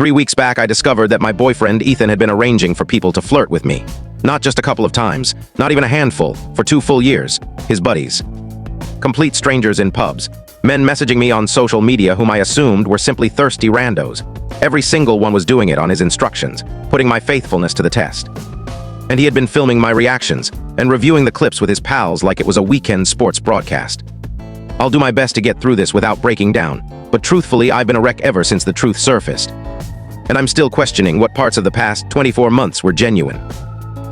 3 weeks back, I discovered that my boyfriend Ethan had been arranging for people to flirt with me. Not just a couple of times, not even a handful, for 2 full years. His buddies. Complete strangers in pubs. Men messaging me on social media whom I assumed were simply thirsty randos. Every single one was doing it on his instructions, putting my faithfulness to the test. And he had been filming my reactions and reviewing the clips with his pals like it was a weekend sports broadcast. I'll do my best to get through this without breaking down, but truthfully, I've been a wreck ever since the truth surfaced. And I'm still questioning what parts of the past 24 months were genuine.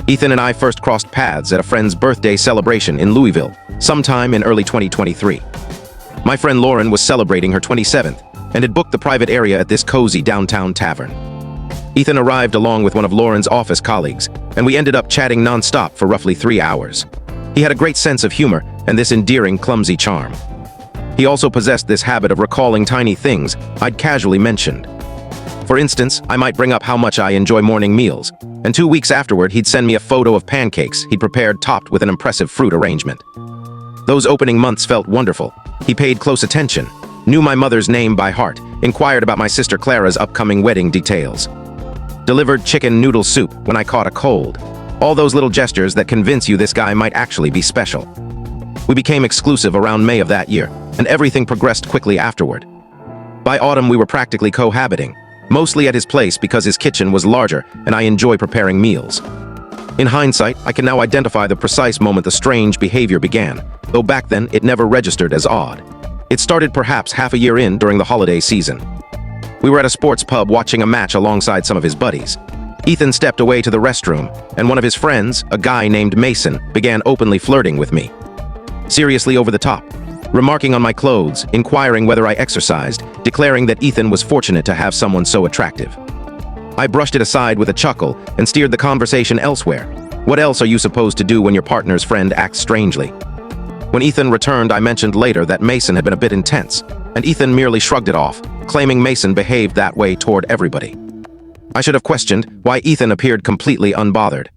Ethan and I first crossed paths at a friend's birthday celebration in Louisville, sometime in early 2023. My friend Lauren was celebrating her 27th and had booked the private area at this cozy downtown tavern. Ethan arrived along with one of Lauren's office colleagues, and we ended up chatting nonstop for roughly 3 hours. He had a great sense of humor and this endearing, clumsy charm. He also possessed this habit of recalling tiny things I'd casually mentioned. For instance, I might bring up how much I enjoy morning meals, and 2 weeks afterward he'd send me a photo of pancakes he'd prepared topped with an impressive fruit arrangement. Those opening months felt wonderful. He paid close attention, knew my mother's name by heart, inquired about my sister Clara's upcoming wedding details. Delivered chicken noodle soup when I caught a cold. All those little gestures that convince you this guy might actually be special. We became exclusive around May of that year, and everything progressed quickly afterward. By autumn, we were practically cohabiting, mostly at his place because his kitchen was larger and I enjoy preparing meals. In hindsight, I can now identify the precise moment the strange behavior began, though back then it never registered as odd. It started perhaps half a year in during the holiday season. We were at a sports pub watching a match alongside some of his buddies. Ethan stepped away to the restroom, and one of his friends, a guy named Mason, began openly flirting with me. Seriously over the top, remarking on my clothes, inquiring whether I exercised, declaring that Ethan was fortunate to have someone so attractive. I brushed it aside with a chuckle and steered the conversation elsewhere. What else are you supposed to do when your partner's friend acts strangely? When Ethan returned, I mentioned later that Mason had been a bit intense, and Ethan merely shrugged it off, claiming Mason behaved that way toward everybody. I should have questioned why Ethan appeared completely unbothered.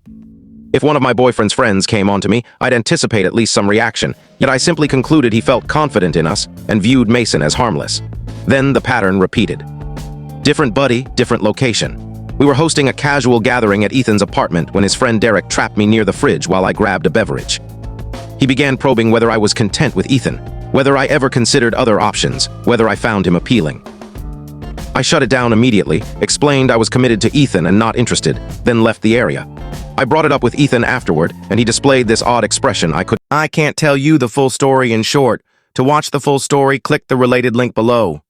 If one of my boyfriend's friends came onto me, I'd anticipate at least some reaction, yet I simply concluded he felt confident in us and viewed Mason as harmless. Then the pattern repeated. Different buddy, different location. We were hosting a casual gathering at Ethan's apartment when his friend Derek trapped me near the fridge while I grabbed a beverage. He began probing whether I was content with Ethan, whether I ever considered other options, whether I found him appealing. I shut it down immediately, explained I was committed to Ethan and not interested, then left the area. I brought it up with Ethan afterward, and he displayed this odd expression I can't tell you the full story in short. To watch the full story, click the related link below.